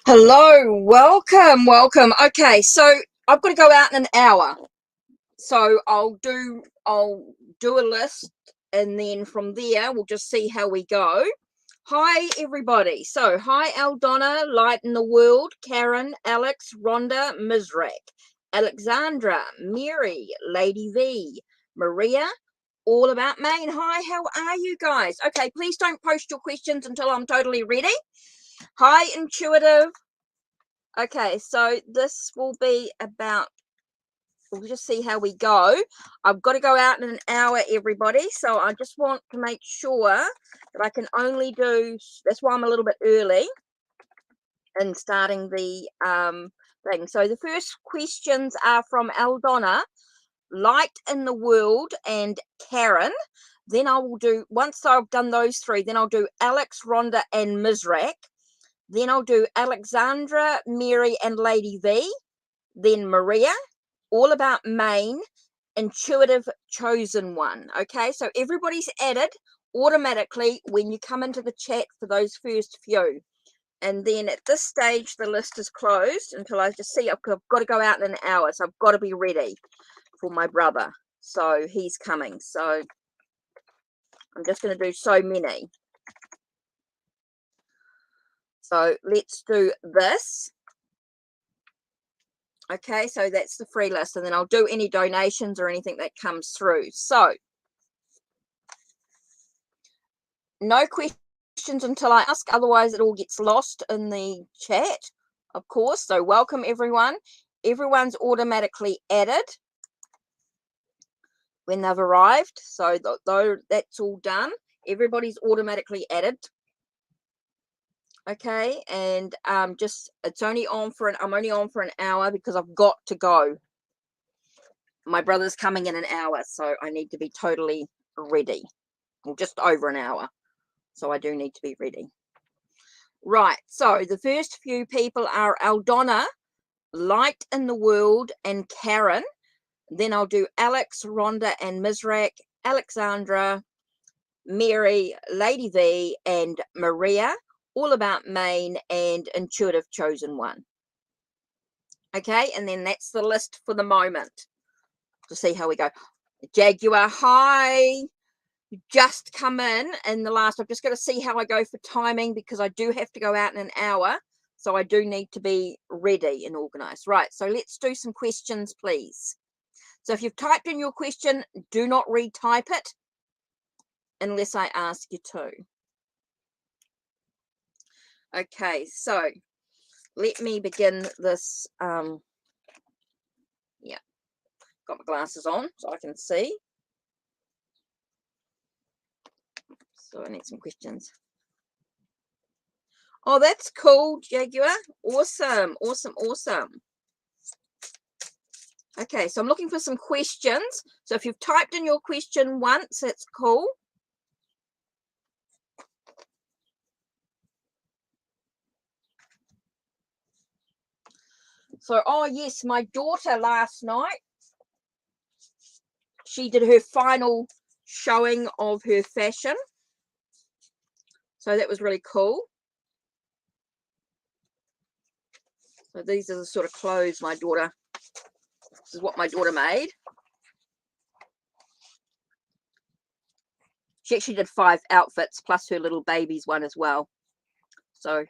Hello, welcome. Okay, so I've got to go out in an hour. So I'll do a list, and then from there we'll just see how we go. Hi everybody. So hi Aldonna, Light in the World, Karen, Alex, Rhonda, Mizrak, Alexandra, Mary, Lady V, Maria, all about Maine. Hi, how are you guys? Okay, please don't post your questions until I'm totally ready. Hi Intuitive. Okay, so this will be about, we'll just see how we go. I've got to go out in an hour, everybody. So I just want to make sure that I can only do, that's why I'm a little bit early in starting the thing. So the first questions are from Aldonna, Light in the World, and Karen. Then I will do, once I've done those three, then I'll do Alex, Rhonda, and Mizrak. Then I'll do Alexandra, Mary, and Lady V. Then Maria, all about Maine, Intuitive, Chosen One. Okay, so everybody's added automatically when you come into the chat for those first few. And then at this stage, the list is closed until I just see I've got to go out in an hour. So I've got to be ready for my brother. So he's coming. So I'm just going to do so many. So let's do this. Okay, so that's the free list, and then I'll do any donations or anything that comes through. So no questions until I ask, otherwise it all gets lost in the chat, of course. So welcome everyone. Everyone's automatically added when they've arrived. So though that's all done, everybody's automatically added. Okay, and just it's only on for I'm only on for an hour because I've got to go. My brother's coming in an hour, so I need to be totally ready. Well, just over an hour, so I do need to be ready. Right, so the first few people are Aldonna, Light in the World, and Karen. Then I'll do Alex, Rhonda, and Mizrak, Alexandra, Mary, Lady V, and Maria, all about Maine, and Intuitive, Chosen One. Okay, and then that's the list for the moment to see how we go. Jaguar, hi. You just come in the last, I've just got to see how I go for timing because I do have to go out in an hour. So I do need to be ready and organized. Right, so let's do some questions, please. So if you've typed in your question, do not retype it unless I ask you to. Okay, so let me begin this. Yeah, got my glasses on so I can see. So I need some questions. Oh, that's cool, Jaguar. Awesome, awesome, awesome. Okay, so I'm looking for some questions. So if you've typed in your question once, that's cool. So, oh yes, my daughter last night, she did her final showing of her fashion. So that was really cool. So these are the sort of clothes my daughter, this is what my daughter made. She actually did 5 outfits plus her little baby's one as well. So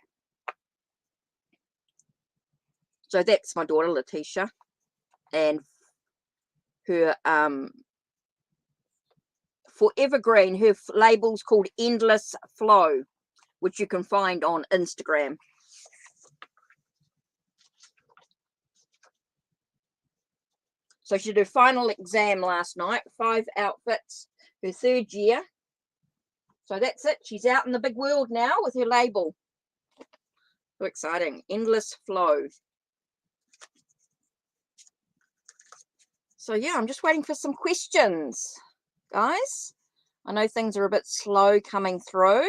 that's my daughter Letitia, and her for Evergreen, her label's called Endless Flow, which you can find on Instagram. So she did her final exam last night, 5 outfits, her 3rd year. So that's it. She's out in the big world now with her label. So exciting. Endless Flow. So yeah, I'm just waiting for some questions, guys. I know things are a bit slow coming through.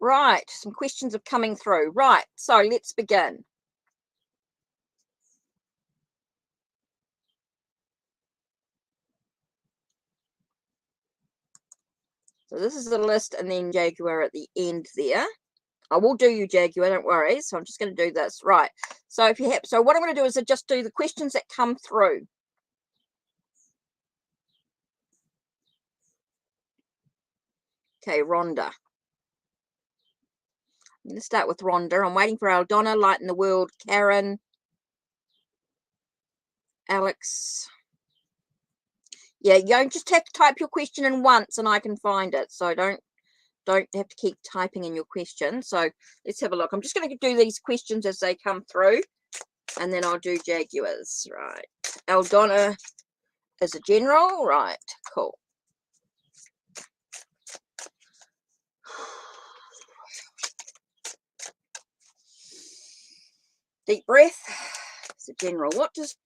Right, some questions are coming through. Right, so let's begin. So this is the list, and then Jaguar at the end there. I will do you, Jaguar, don't worry. So I'm just going to do this. Right. So if you have, so what I'm going to do is just do the questions that come through. Okay, Rhonda. I'm going to start with Rhonda. I'm waiting for Aldonna, Light in the World, Karen, Alex. Yeah, you don't just have to type your question in once and I can find it. So don't have to keep typing in your question. So let's have a look. I'm just going to do these questions as they come through, and then I'll do Jaguars. Right. Aldonna is a general. Right. Cool. Deep breath. It's a general. What does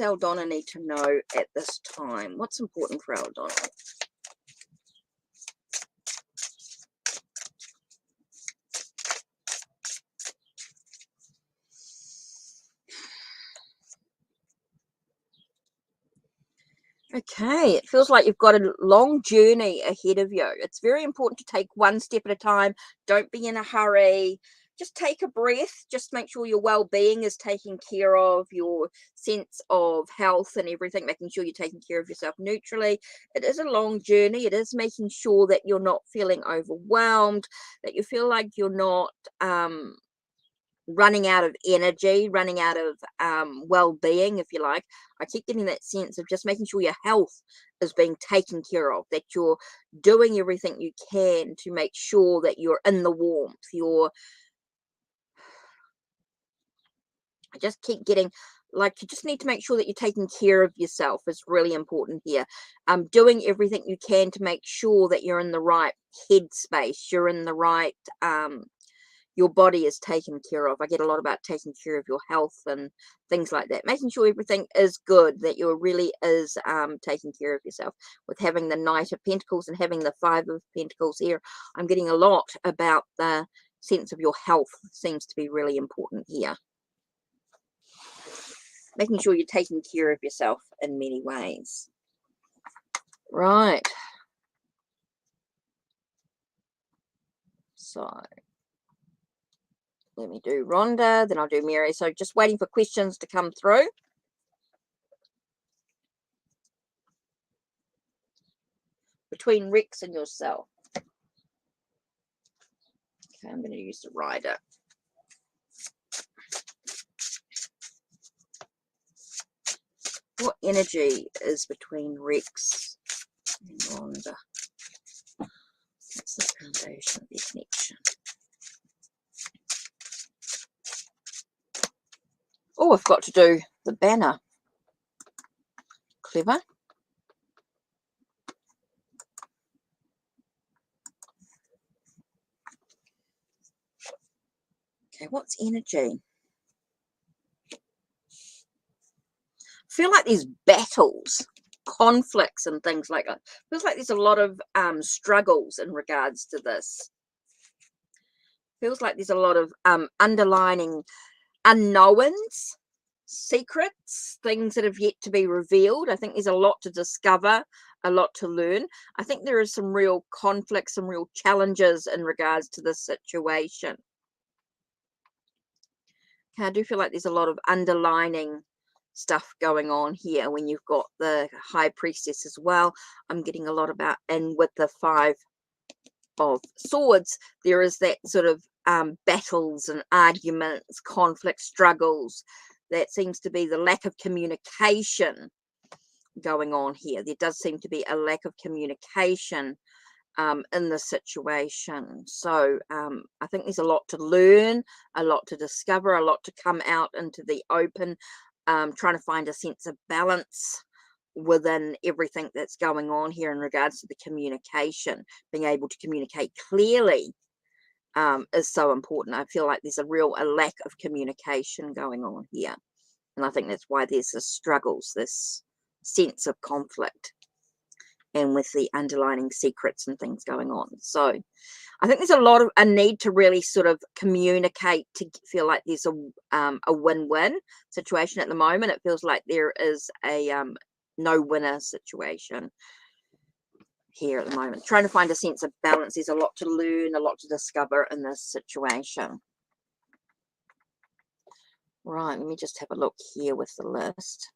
Aldonna need to know at this time? What's important for Aldonna? Okay, it feels like you've got a long journey ahead of you. It's very important to take one step at a time. Don't be in a hurry. Just take a breath. Just make sure your well-being is taken care of, your sense of health and everything, making sure you're taking care of yourself neutrally. It is a long journey. It is making sure that you're not feeling overwhelmed, that you feel like you're not running out of energy, running out of well-being, if you like. I keep getting that sense of just making sure your health is being taken care of, that you're doing everything you can to make sure that you're in the warmth. I just keep getting, like, you just need to make sure that you're taking care of yourself is really important here. Doing everything you can to make sure that you're in the right headspace, you're in the right your body is taken care of. I get a lot about taking care of your health and things like that, making sure everything is good, that you really is taking care of yourself. With having the Knight of Pentacles and having the Five of Pentacles here, I'm getting a lot about the sense of your health seems to be really important here. Making sure you're taking care of yourself in many ways. Right. So let me do Rhonda, then I'll do Mary. So just waiting for questions to come through. Between Rex and yourself. Okay, I'm going to use the rider. What energy is between Rex and Rhonda? What's the foundation of their connection? Oh, I've got to do the banner. Clever. Okay, what's energy? I feel like there's battles, conflicts and things like that. Feels like there's a lot of struggles in regards to this. Feels like there's a lot of underlining unknowns, secrets, things that have yet to be revealed. I think there's a lot to discover, a lot to learn. I think there is some real conflicts, some real challenges in regards to this situation. Okay, I do feel like there's a lot of underlining stuff going on here when you've got the High Priestess as well. I'm getting a lot about, and with the Five of Swords, there is that sort of battles and arguments, conflict, struggles. That seems to be the lack of communication going on here. There does seem to be a lack of communication in the situation. So I think there's a lot to learn, a lot to discover, a lot to come out into the open, trying to find a sense of balance within everything that's going on here in regards to the communication. Being able to communicate clearly is so important. I feel like there's a lack of communication going on here, and I think that's why there's this struggles, this sense of conflict, and with the underlining secrets and things going on. So I think there's a need to really sort of communicate to feel like there's a win-win situation. At the moment, it feels like there is a no winner situation here at the moment. Trying to find a sense of balance. There's a lot to learn, a lot to discover in this situation. Right, let me just have a look here with the list.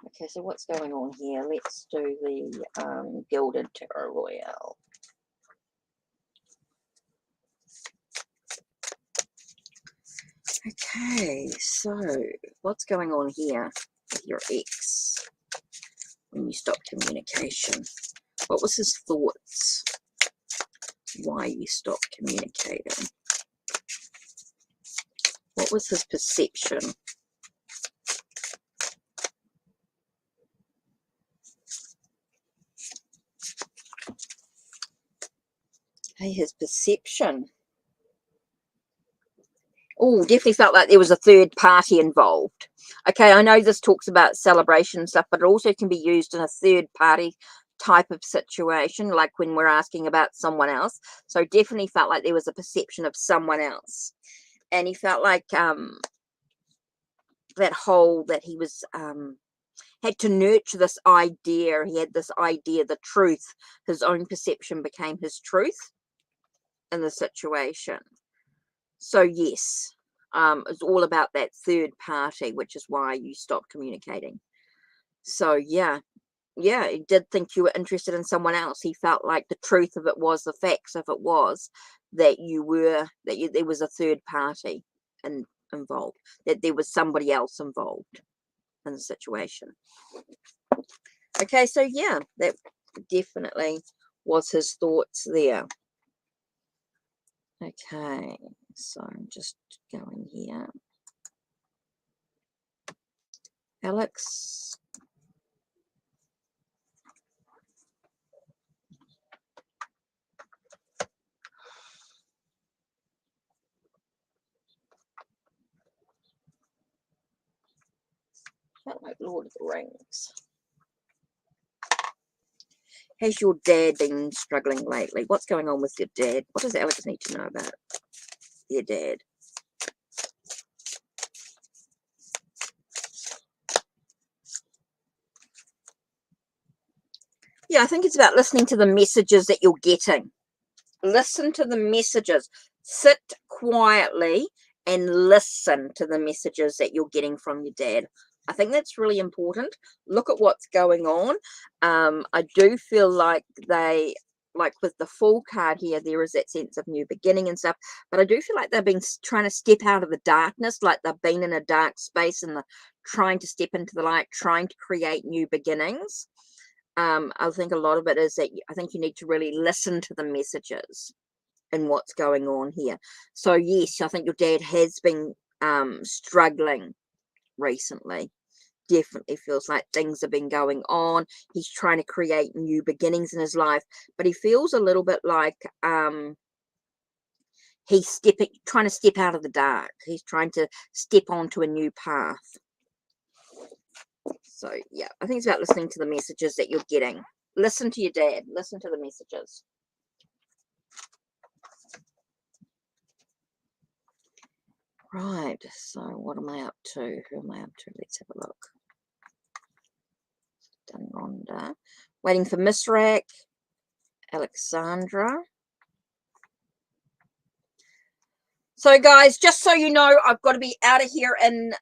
Okay, so what's going on here? Let's do the Gilded Tarot Royale. Okay, so what's going on here with your ex when you stopped communication? What was his thoughts? Why you stopped communicating? What was his perception? Hey, his perception. Oh, definitely felt like there was a third party involved. Okay, I know this talks about celebration stuff, but it also can be used in a third party type of situation, like when we're asking about someone else. So definitely felt like there was a perception of someone else. And he felt like that he was had to nurture this idea. He had this idea, the truth. His own perception became his truth in the situation. So yes, it's all about that third party, which is why you stopped communicating. So yeah, he did think you were interested in someone else. He felt like the truth of it was, the facts of it was, that there was a third party involved, that there was somebody else involved in the situation. Okay, so yeah, that definitely was his thoughts there. Okay, so I'm just going here. Alex. Felt like Lord of the Rings. Has your dad been struggling lately? What's going on with your dad? What does Alex need to know about your dad? Yeah, I think it's about listening to the messages that you're getting. Listen to the messages. Sit quietly and listen to the messages that you're getting from your dad. I think that's really important. Look at what's going on. I do feel like with the Fool card here, there is that sense of new beginning and stuff. But I do feel like they've been trying to step out of the darkness, like they've been in a dark space and they're trying to step into the light, trying to create new beginnings. I think a lot of it is that I think you need to really listen to the messages and what's going on here. So yes, I think your dad has been struggling recently. Definitely feels like things have been going on. He's trying to create new beginnings in his life, but he feels a little bit like he's trying to step out of the dark. He's trying to step onto a new path. So yeah, I think it's about listening to the messages that you're getting. Listen to your dad. Listen to the messages. Right, so what am I up to? Who am I up to? Let's have a look. Done Rhonda. Waiting for Miss Rack. Alexandra. So guys, just so you know, I've got to be out of here in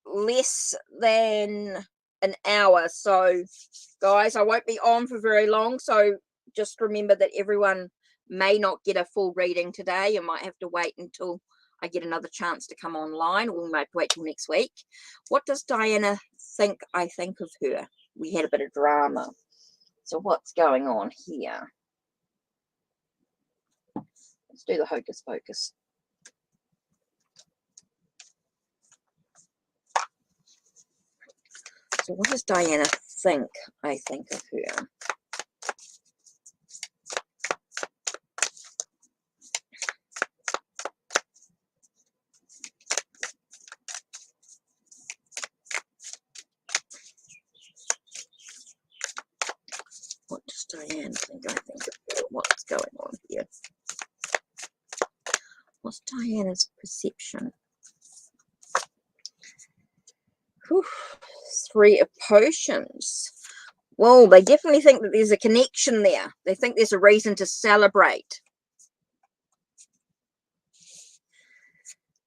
less than an hour. So guys, I won't be on for very long. So just remember that everyone may not get a full reading today. You might have to wait until I get another chance to come online, or we might wait till next week. What does Diana think I think of her? We had a bit of drama. So what's going on here? Let's do the hocus pocus. So what does Diana think I think of her? Diane think? I think what's going on here? What's Diana's perception? Whew. 3 of Potions. Well, they definitely think that there's a connection there. They think there's a reason to celebrate.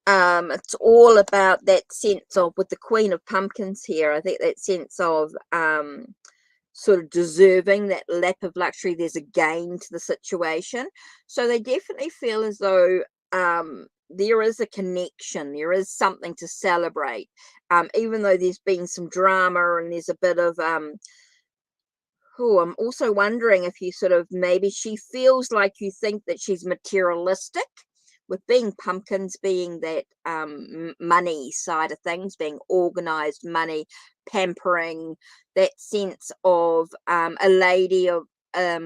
It's all about that sense of, with the Queen of Pumpkins here, I think that sense of sort of deserving, that lap of luxury. There's a gain to the situation. So they definitely feel as though there is a connection, there is something to celebrate, even though there's been some drama and there's a bit of I'm also wondering if you sort of, maybe she feels like you think that she's materialistic, with being pumpkins, being that money side of things, being organized money, pampering, that sense of a lady of I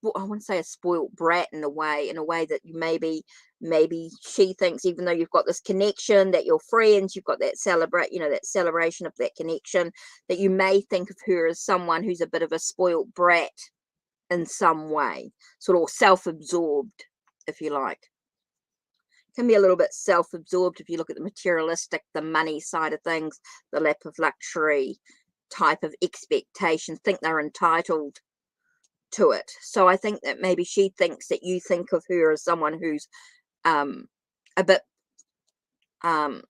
wouldn't say a spoiled brat in a way that you maybe she thinks, even though you've got this connection, that you're friends, you've got that that celebration of that connection, that you may think of her as someone who's a bit of a spoiled brat in some way, sort of self-absorbed, if you like. Can be a little bit self-absorbed if you look at the materialistic, the money side of things, the lap of luxury type of expectation, think they're entitled to it. So I think that maybe she thinks that you think of her as someone who's a bit prim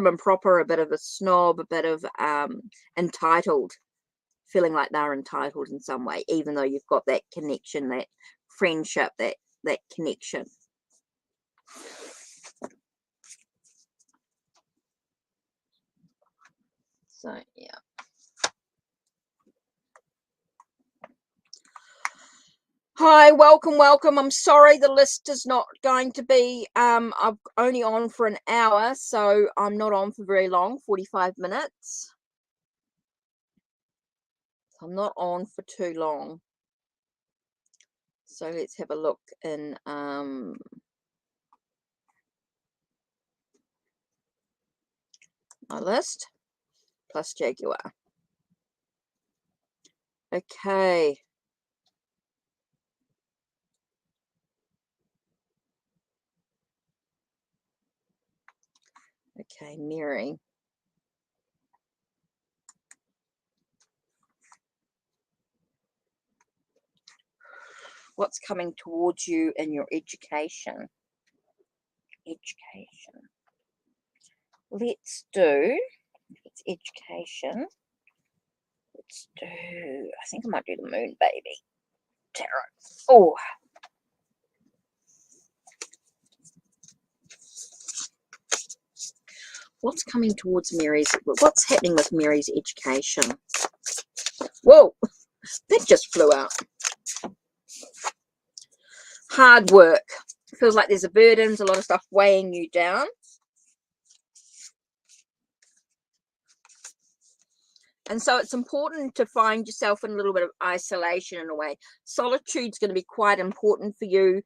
and proper, a bit of a snob, a bit of entitled, feeling like they're entitled in some way, even though you've got that connection, that friendship, that connection. So yeah. Hi, welcome. I'm sorry the list is not going to be I'm only on for an hour, so I'm not on for very long, 45 minutes. I'm not on for too long. So let's have a look in my list, plus Jaguar. Okay. Okay, Mary. What's coming towards you in your education? Let's do, it's education. Let's do, I think I might do the moon baby tarot. Oh. What's coming towards Mary's, what's happening with Mary's education? Whoa, that just flew out. Hard work. Feels like there's a burdens, a lot of stuff weighing you down. And so it's important to find yourself in a little bit of isolation in a way. Solitude's going to be quite important for you,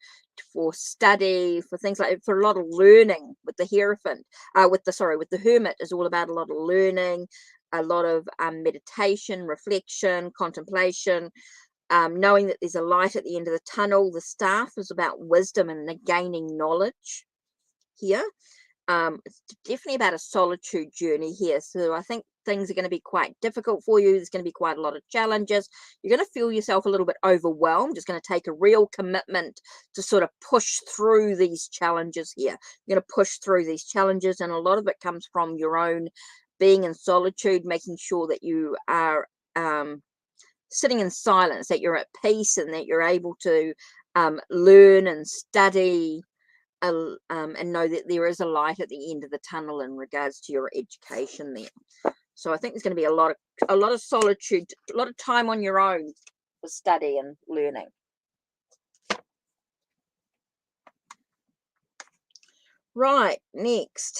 for study, for things like, for a lot of learning with the Hierophant, with the Hermit is all about a lot of learning, a lot of meditation, reflection, contemplation, knowing that there's a light at the end of the tunnel. The Staff is about wisdom and gaining knowledge here. It's definitely about a solitude journey here. So I think things are going to be quite difficult for you. There's going to be quite a lot of challenges. You're going to feel yourself a little bit overwhelmed. It's going to take a real commitment to sort of push through these challenges here. You're going to push through these challenges, and a lot of it comes from your own being in solitude, making sure that you are sitting in silence, that you're at peace, and that you're able to learn and study, and know that there is a light at the end of the tunnel in regards to your education there. So I think there's going to be a lot of solitude, a lot of time on your own for study and learning. Right, next.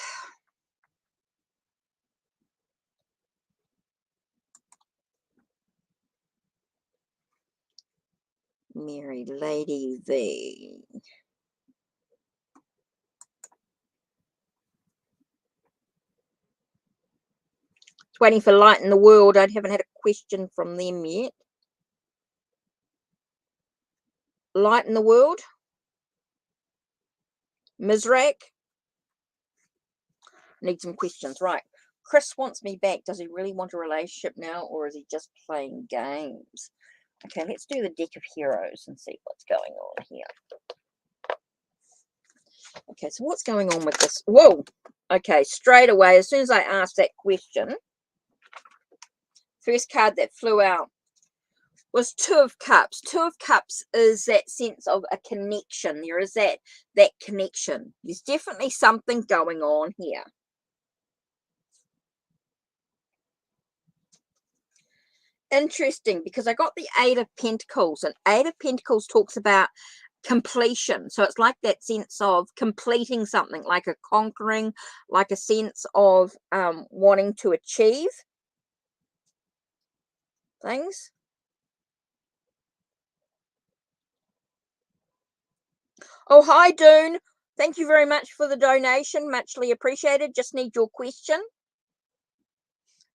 Mary Lady V. Waiting for light in the world. I haven't had a question from them yet. Light in the world. Mizrak. Need some questions. Right. Chris wants me back. Does he really want a relationship now, or is he just playing games? Okay, let's do the deck of heroes and see what's going on here. Okay, so what's going on with this? Whoa. Okay, straight away, as soon as I asked that question, first card that flew out was Two of Cups. Two of Cups is that sense of a connection. There is that connection. There's definitely something going on here. Interesting, because I got the Eight of Pentacles, and Eight of Pentacles talks about completion. So it's like that sense of completing something, like a conquering, like a sense of wanting to achieve things. Oh, hi, Dune. Thank you very much for the donation. Muchly appreciated. Just need your question.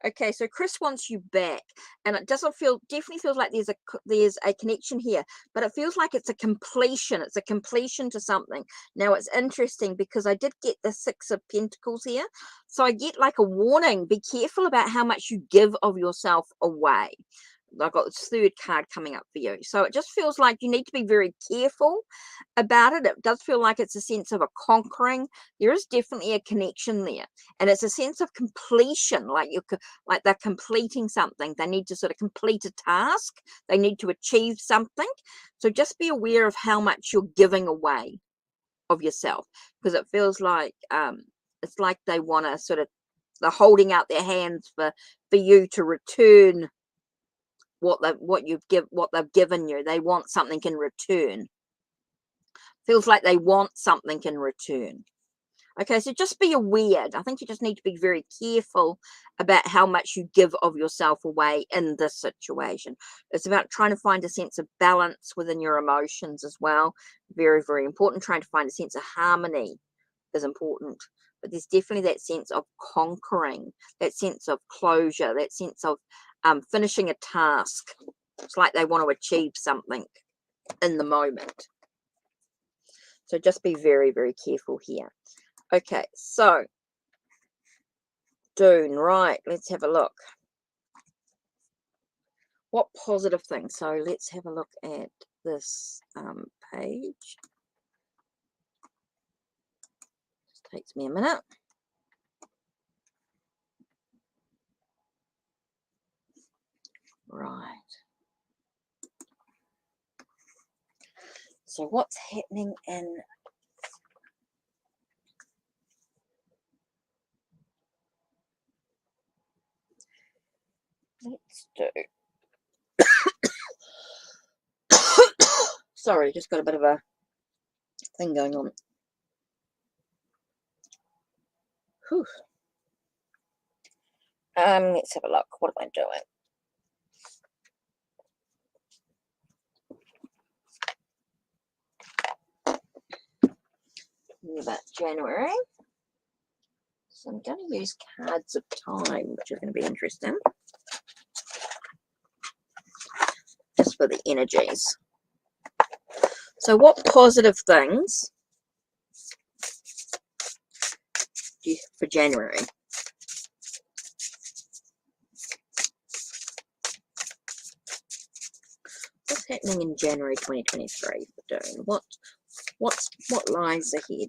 Okay, so Chris wants you back, and it definitely feels like there's a connection here, but it feels like it's a completion. It's a completion to something. Now, it's interesting because I did get the Six of Pentacles here, so I get like a warning. Be careful about how much you give of yourself away. I've got this third card coming up for you. So it just feels like you need to be very careful about it. It does feel like it's a sense of a conquering. There is definitely a connection there. And it's a sense of completion, like they're completing something. They need to sort of complete a task. They need to achieve something. So just be aware of how much you're giving away of yourself, because it feels like it's like they want to sort of, they're holding out their hands for you to return what they've given you. They want something in return. Feels like they want something in return. Okay, so just be aware. I think you just need to be very careful about how much you give of yourself away in this situation. It's about trying to find a sense of balance within your emotions as well. Very, very important. Trying to find a sense of harmony is important. But there's definitely that sense of conquering, that sense of closure, that sense of finishing a task. It's like they want to achieve something in the moment. So just be very, very careful here. Okay, so Dune, right, let's have a look. What positive things? So let's have a look at this page. Just takes me a minute. Right. So what's happening in let's do sorry, just got a bit of a thing going on. Whew. Let's have a look. What am I doing? About January. So I'm going to use cards of time, which are going to be interesting. Just for the energies. So what positive things for January? What's happening in January 2023 for Dune? What lies ahead?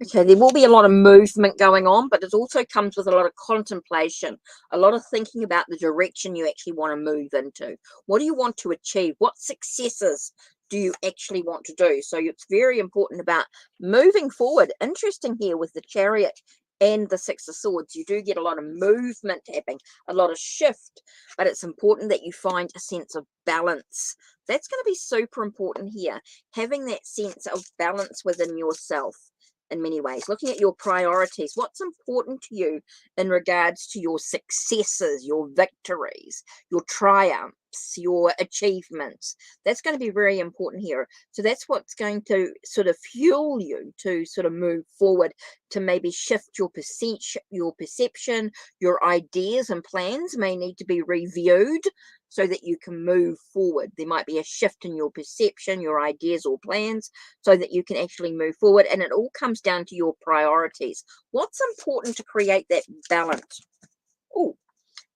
Okay, there will be a lot of movement going on, but it also comes with a lot of contemplation, a lot of thinking about the direction you actually want to move into. What do you want to achieve? What successes do you actually want to do? So it's very important about moving forward. Interesting here with the Chariot and the Six of Swords. You do get a lot of movement happening, a lot of shift, but it's important that you find a sense of balance. That's going to be super important here, having that sense of balance within yourself. In many ways, looking at your priorities, what's important to you in regards to your successes, your victories, your triumphs. steps, your achievements. That's going to be very important here. So that's what's going to sort of fuel you to sort of move forward, to maybe shift your perception, your ideas and plans may need to be reviewed so that you can move forward. There might be a shift in your perception, your ideas or plans, so that you can actually move forward. And it all comes down to your priorities. What's important to create that balance? Oh,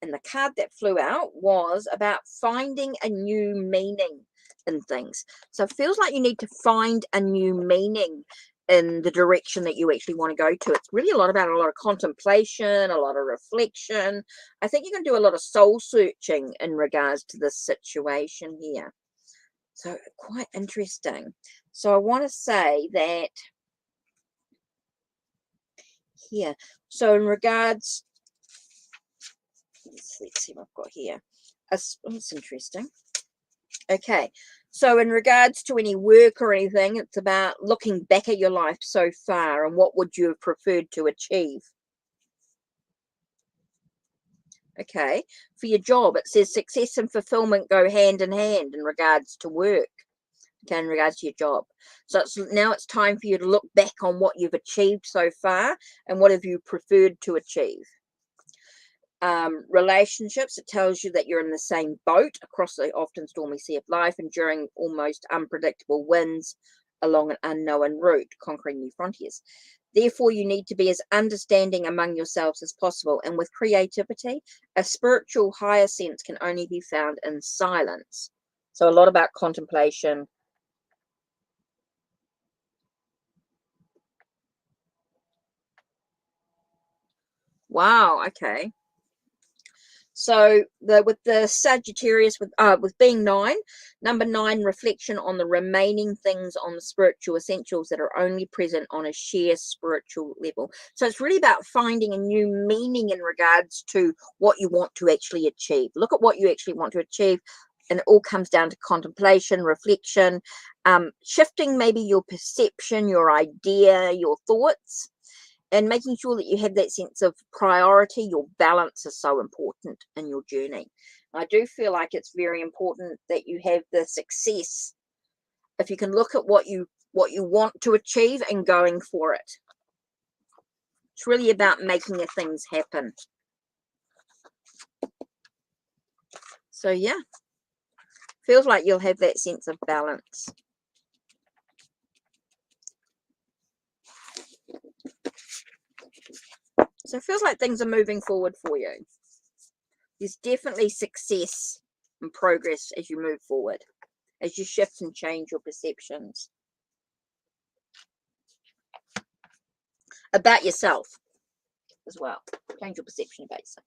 and the card that flew out was about finding a new meaning in things. So it feels like you need to find a new meaning in the direction that you actually want to go to. It's really a lot about a lot of contemplation, a lot of reflection. I think you can do a lot of soul searching in regards to this situation here. So quite interesting. So I want to say that here. So in regards, let's see what I've got here. That's interesting. Okay, so in regards to any work or anything, it's about looking back at your life so far and what would you have preferred to achieve. Okay, for your job, it says success and fulfillment go hand in hand in regards to work. Okay, in regards to your job. So now it's time for you to look back on what you've achieved so far and what have you preferred to achieve. Relationships, it tells you that you're in the same boat across the often stormy sea of life, enduring almost unpredictable winds along an unknown route, conquering new frontiers. Therefore, you need to be as understanding among yourselves as possible, and with creativity, a spiritual higher sense can only be found in silence. So a lot about contemplation. Wow, okay. So with the Sagittarius, with being 9, number 9, reflection on the remaining things on the spiritual essentials that are only present on a sheer spiritual level. So it's really about finding a new meaning in regards to what you want to actually achieve. Look at what you actually want to achieve, and it all comes down to contemplation, reflection, shifting maybe your perception, your idea, your thoughts, and making sure that you have that sense of priority. Your balance is so important in your journey. I do feel like it's very important that you have the success. If you can look at what you want to achieve and going for it. It's really about making the things happen. So yeah, feels like you'll have that sense of balance. So it feels like things are moving forward for you. There's definitely success and progress as you move forward, as you shift and change your perceptions about yourself as well. Change your perception about yourself.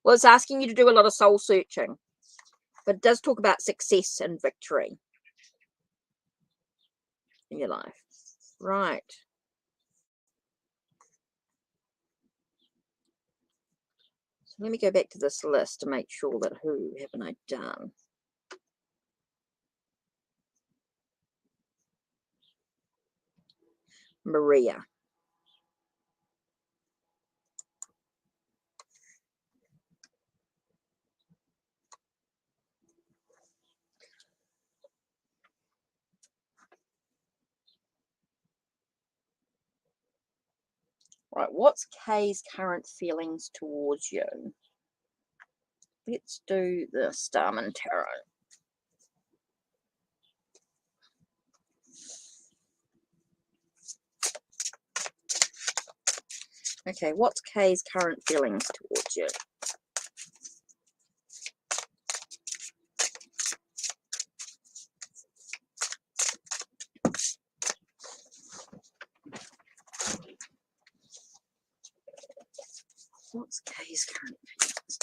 Well, it's asking you to do a lot of soul searching, but it does talk about success and victory in your life. Right. So let me go back to this list to make sure that who haven't I done. Maria. Right, what's Kay's current feelings towards you? Let's do the Starman Tarot. Okay, what's Kay's current feelings towards you? What's Kay's current feelings?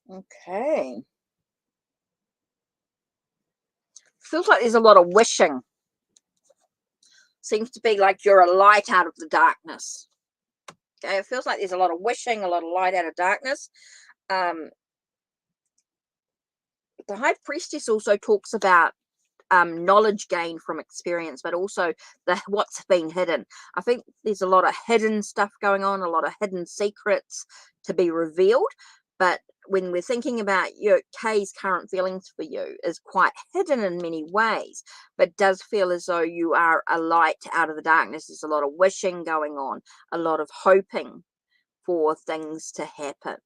Okay. Feels like there's a lot of wishing. Seems to be like you're a light out of the darkness. Okay, it feels like there's a lot of wishing, a lot of light out of darkness. The High Priestess also talks about knowledge gained from experience, but also what's been hidden. I think there's a lot of hidden stuff going on, a lot of hidden secrets to be revealed. But when we're thinking about Kay's current feelings for you is quite hidden in many ways, but does feel as though you are a light out of the darkness. There's a lot of wishing going on, a lot of hoping for things to happen.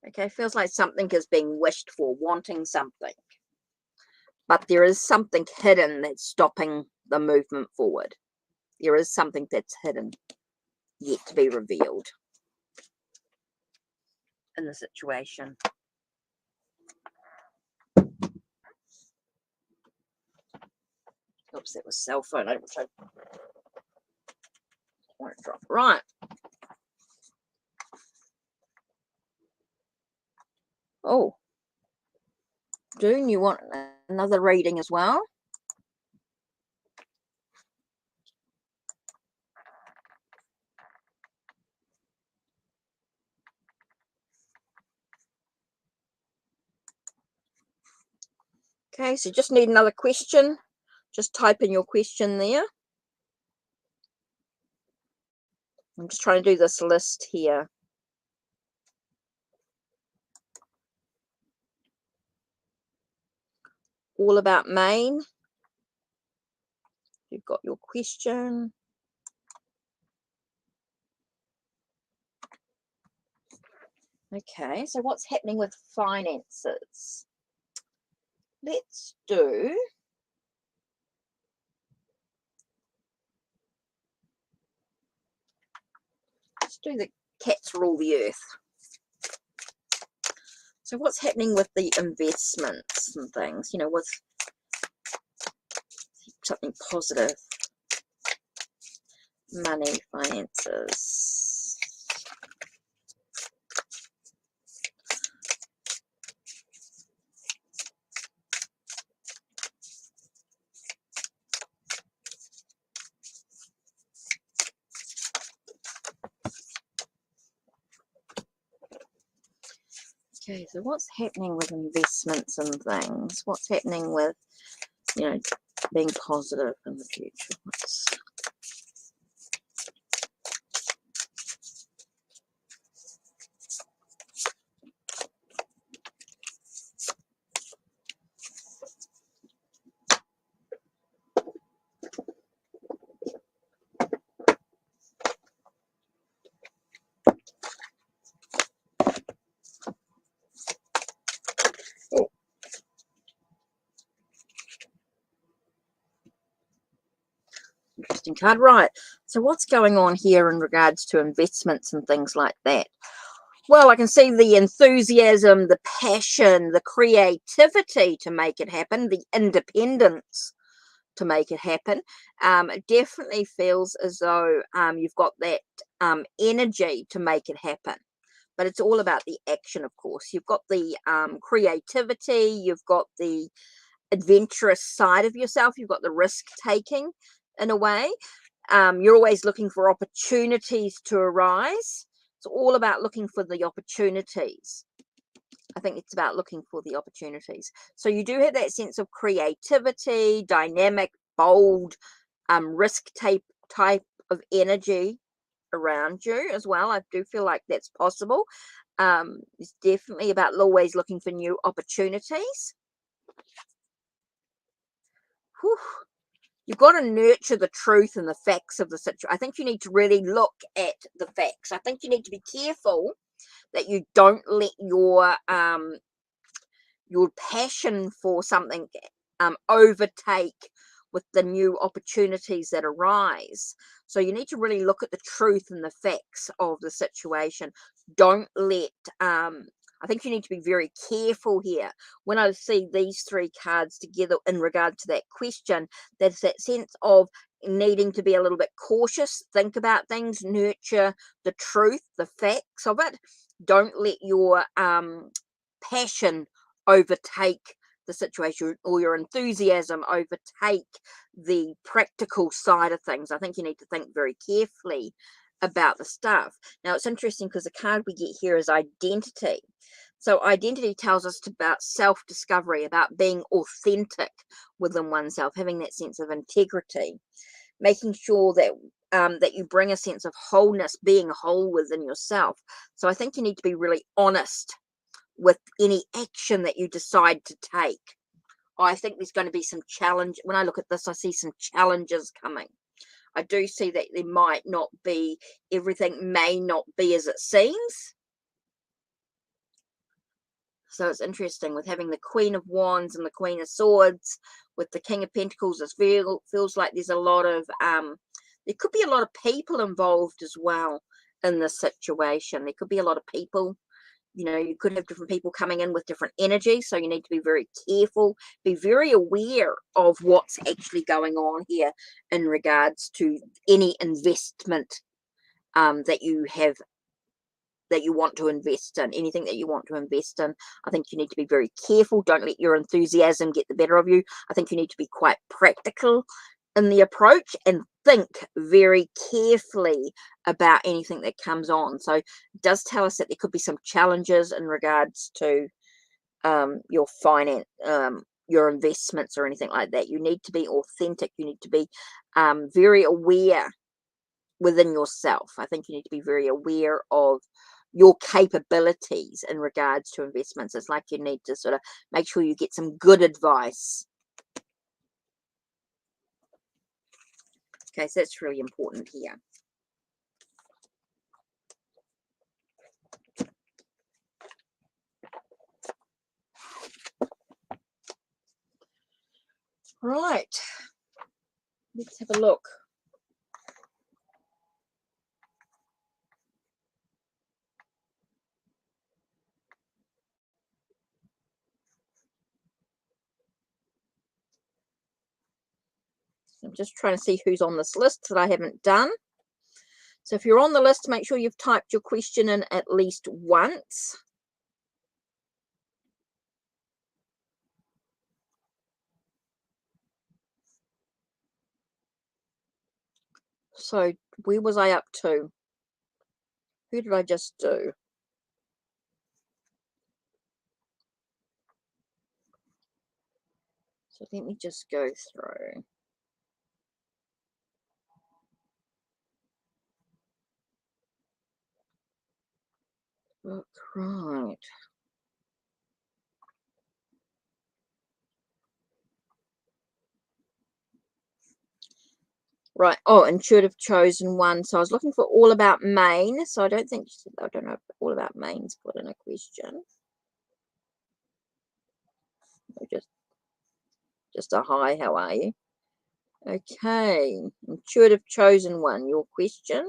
Okay, feels like something is being wished for, wanting something. But there is something hidden that's stopping the movement forward. There is something that's hidden, yet to be revealed in the situation. Oops, that was cell phone. I want to drop. Right. Oh. June, you want another reading as well? Okay, so just need another question. Just type in your question there. I'm just trying to do this list here. All about Maine. You've got your question. Okay, so what's happening with finances? Let's do the cats rule the earth. So what's happening with the investments and things, with something positive? Money, finances. Okay, so what's happening with investments and things? What's happening with, being positive in the future? Interesting card. Right, so what's going on here in regards to investments and things like that? Well, I can see the enthusiasm, the passion, the creativity to make it happen, the independence to make it happen. It definitely feels as though you've got that energy to make it happen. But it's all about the action, of course. You've got the creativity, you've got the adventurous side of yourself, you've got the risk taking in a way. You're always looking for opportunities to arise. It's all about looking for the opportunities. I think it's about looking for the opportunities. So you do have that sense of creativity, dynamic, bold, risk type of energy around you as well. I do feel like that's possible. It's definitely about always looking for new opportunities. Whew. You've got to nurture the truth and the facts of the situation. I think you need to really look at the facts. I think you need to be careful that you don't let your passion for something overtake with the new opportunities that arise. So you need to really look at the truth and the facts of the situation. Don't let I think you need to be very careful here. When I see these three cards together in regard to that question, there's that sense of needing to be a little bit cautious, think about things, nurture the truth, the facts of it. Don't let your passion overtake the the situation, or your enthusiasm overtake the practical side of things. I think you need to think very carefully about the stuff. Now, it's interesting because the card we get here is identity. So identity tells us about self-discovery, about being authentic within oneself, having that sense of integrity, making sure that that you bring a sense of wholeness, being whole within yourself. So I think you need to be really honest with any action that you decide to take. I think there's going to be some challenge. When I look at this, I see some challenges coming. I do see that there might not be, everything may not be as it seems. So it's interesting with having the Queen of Wands and the Queen of Swords with the King of Pentacles. It feels like there's a lot of, there could be a lot of people involved as well in this situation. There could be a lot of people. You know, you could have different people coming in with different energy, so you need to be very careful, be very aware of what's actually going on here in regards to any investment that you have, that you want to invest in, anything that you want to invest in. I think you need to be very careful. Don't let your enthusiasm get the better of you. I think you need to be quite practical in the approach and think very carefully about anything that comes on. So it does tell us that there could be some challenges in regards to your finance, your investments or anything like that. You need to be authentic. You need to be very aware within yourself. I think you need to be very aware of your capabilities in regards to investments. It's like you need to sort of make sure you get some good advice. Okay, so that's really important here. Right, let's have a look. I'm just trying to see who's on this list that I haven't done. So if you're on the list, make sure you've typed your question in at least once. So where was I up to? Who did I just do? So let me just go through. Look, right. Right. Oh, and should have chosen one. So I was looking for All About Maine. So I don't think, I don't know if All About Maine's put in a question. Just a hi, how are you? Okay. And should have chosen one. Your question.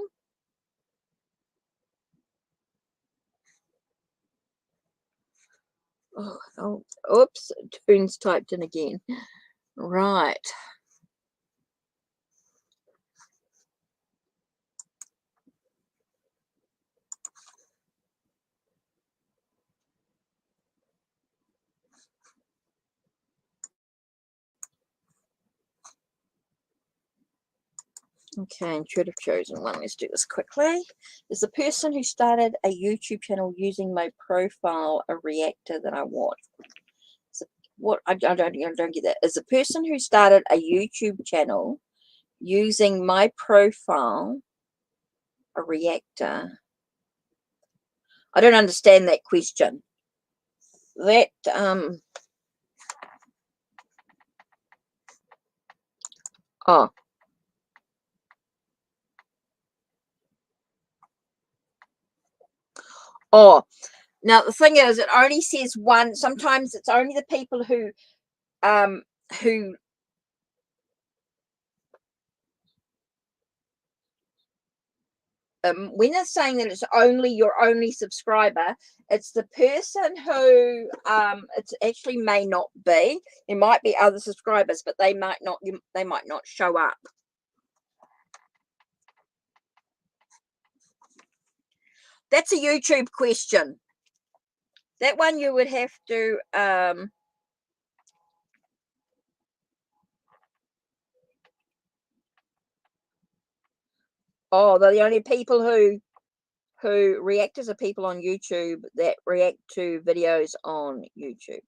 Oh, oops. Toon's typed in again. Right. Okay, and should have chosen one. Let's do this quickly. Is the person who started a YouTube channel using my profile a reactor that I watch? So what I don't get that. Is the person who started a YouTube channel using my profile a reactor? I don't understand that question. That oh. Oh, now the thing is, it only says one. Sometimes it's only the people who when they're saying that it's only your only subscriber, it's the person who it's actually may not be. It might be other subscribers, but they might not show up. That's a YouTube question. That one you would have to Oh, they're the only people who reactors are people on YouTube that react to videos on YouTube.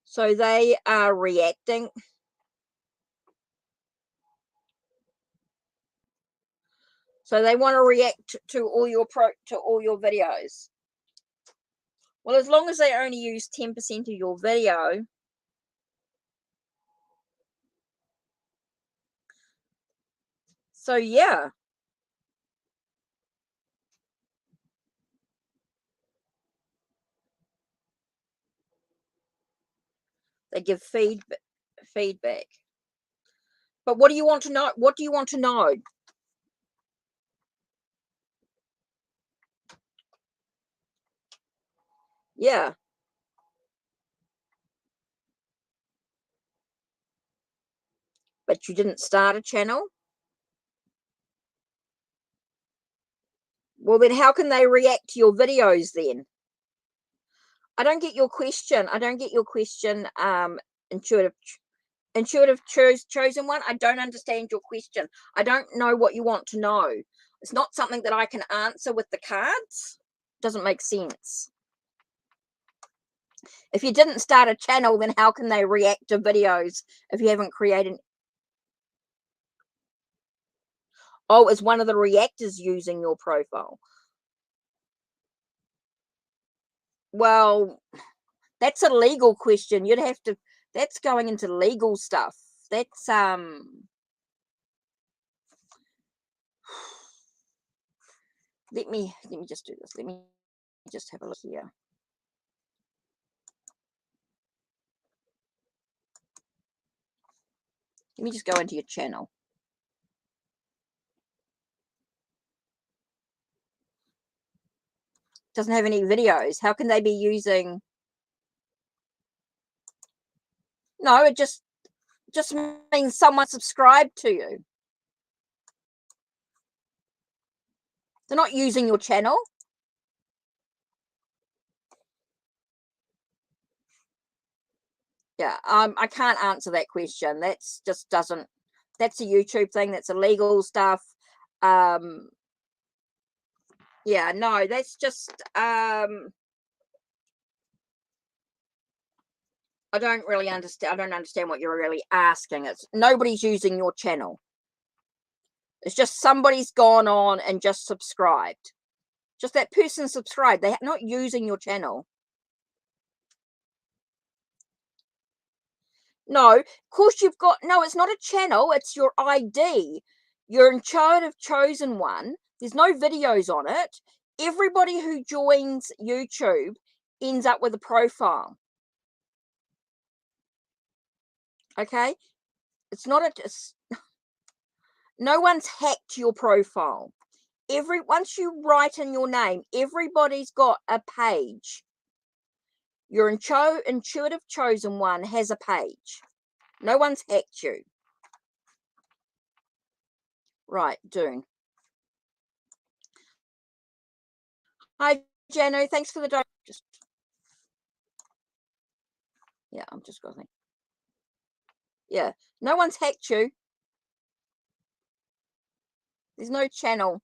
So they are reacting. So they want to react to all your videos. Well, as long as they only use 10% of your video, so yeah. They give feedback. But what do you want to know? What do you want to know? Yeah. But you didn't start a channel? Well, then how can they react to your videos then? I don't get your question. I don't get your question, intuitive chosen one. I don't understand your question. I don't know what you want to know. It's not something that I can answer with the cards. Doesn't make sense. If you didn't start a channel, then how can they react to videos if you haven't created? Oh, is one of the reactors using your profile? Well, that's a legal question. You'd have to, that's going into legal stuff. That's let me just do this. Let me just have a look here. Let me just go into your channel. Doesn't have any videos. How can they be using? No, it just means someone subscribed to you. They're not using your channel. Yeah, I can't answer that question. That's just doesn't. That's a YouTube thing. That's illegal stuff. Yeah, no, that's just I don't really understand. I don't understand what you're really asking. It's nobody's using your channel. It's just somebody's gone on and just subscribed. Just that person subscribed. They're not using your channel. No, of course you've got, no, it's not a channel. It's your ID. You're intuitive chosen one. There's no videos on it. Everybody who joins YouTube ends up with a profile. Okay? It's not no one's hacked your profile. Once you write in your name, everybody's got a page. Your intuitive chosen one has a page. No one's hacked you. Right, Dune. Hi, Jano. Thanks for the just. Yeah, I'm just going to think. Yeah, no one's hacked you. There's no channel.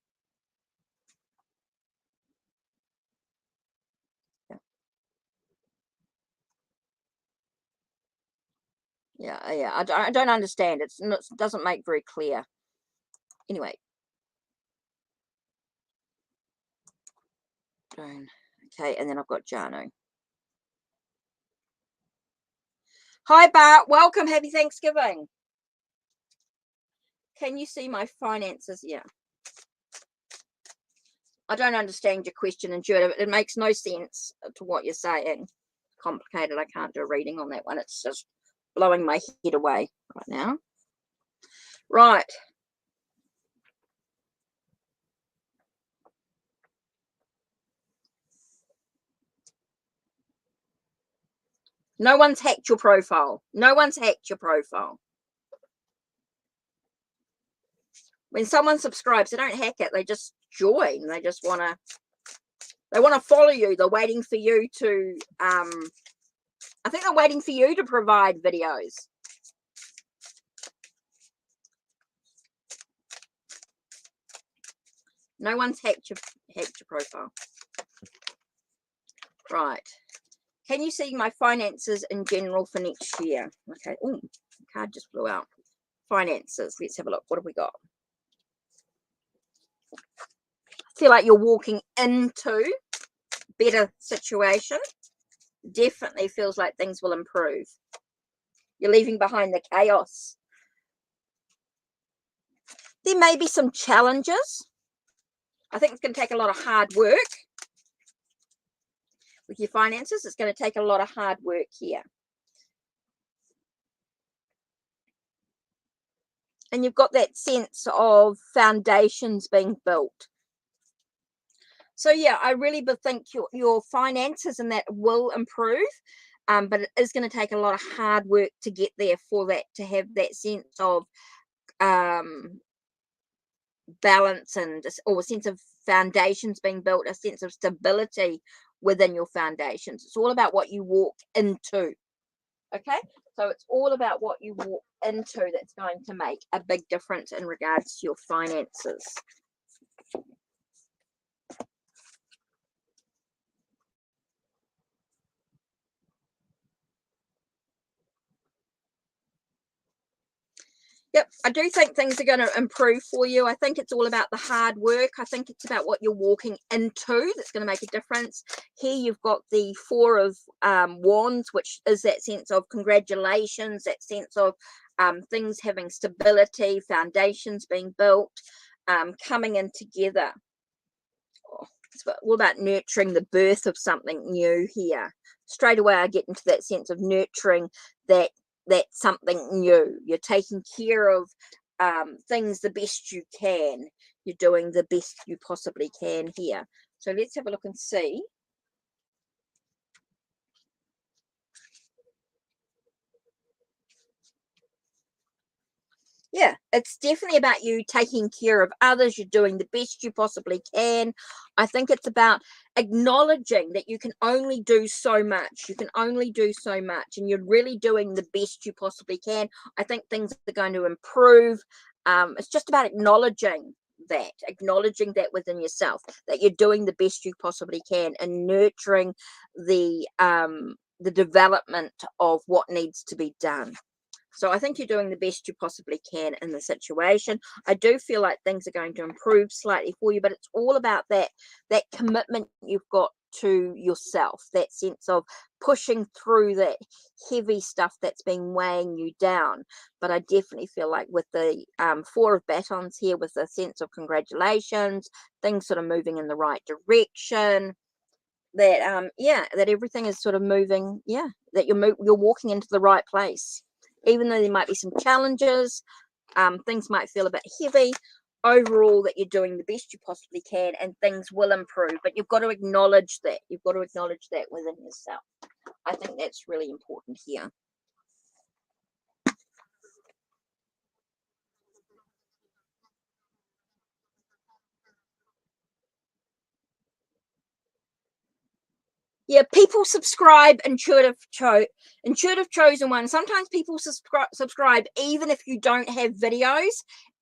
Yeah. I don't understand. It doesn't make very clear. Anyway. Okay, and then I've got Jano. Hi, Bart. Welcome. Happy Thanksgiving. Can you see my finances? Yeah. I don't understand your question, intuitive. It makes no sense to what you're saying. Complicated. I can't do a reading on that one. It's just blowing my head away right now. Right. No one's hacked your profile. No one's hacked your profile. When someone subscribes, they don't hack it. They just join. They just want to follow you. They're waiting for you to, I think they're waiting for you to provide videos. No one's hacked your profile. Right. Can you see my finances in general for next year? Okay. Oh, the card just blew out. Finances. Let's have a look. What have we got? I feel like you're walking into better situation. Definitely feels like things will improve. You're leaving behind the chaos. There may be some challenges. I think it's going to take a lot of hard work with your finances. It's going to take a lot of hard work here. And you've got that sense of foundations being built. So yeah, I really think your finances and that will improve. But it is going to take a lot of hard work to get there for that, to have that sense of balance and or a sense of foundations being built, a sense of stability within your foundations. It's all about what you walk into. Okay, so it's all about what you walk into that's going to make a big difference in regards to your finances. Yep, I do think things are going to improve for you. I think it's all about the hard work. I think it's about what you're walking into that's going to make a difference. Here you've got the Four of Wands, which is that sense of congratulations, that sense of things having stability, foundations being built, coming in together. Oh, it's all about nurturing the birth of something new here. Straight away, I get into that sense of nurturing that's something new. You're taking care of things the best you can. You're doing the best you possibly can here. So let's have a look and see. Yeah, it's definitely about you taking care of others. You're doing the best you possibly can. I think it's about acknowledging that you can only do so much. You can only do so much, and you're really doing the best you possibly can. I think things are going to improve. It's just about acknowledging that within yourself, that you're doing the best you possibly can, and nurturing the development of what needs to be done. So I think you're doing the best you possibly can in the situation. I do feel like things are going to improve slightly for you, but it's all about that commitment you've got to yourself, that sense of pushing through that heavy stuff that's been weighing you down. But I definitely feel like with the Four of Batons here, with a sense of congratulations, things sort of moving in the right direction, that that everything is sort of moving, that you're walking into the right place. Even though there might be some challenges, things might feel a bit heavy, overall that you're doing the best you possibly can, and things will improve. But you've got to acknowledge that. You've got to acknowledge that within yourself. I think that's really important here. Yeah, people subscribe intuitive chosen one. Sometimes people subscribe even if you don't have videos,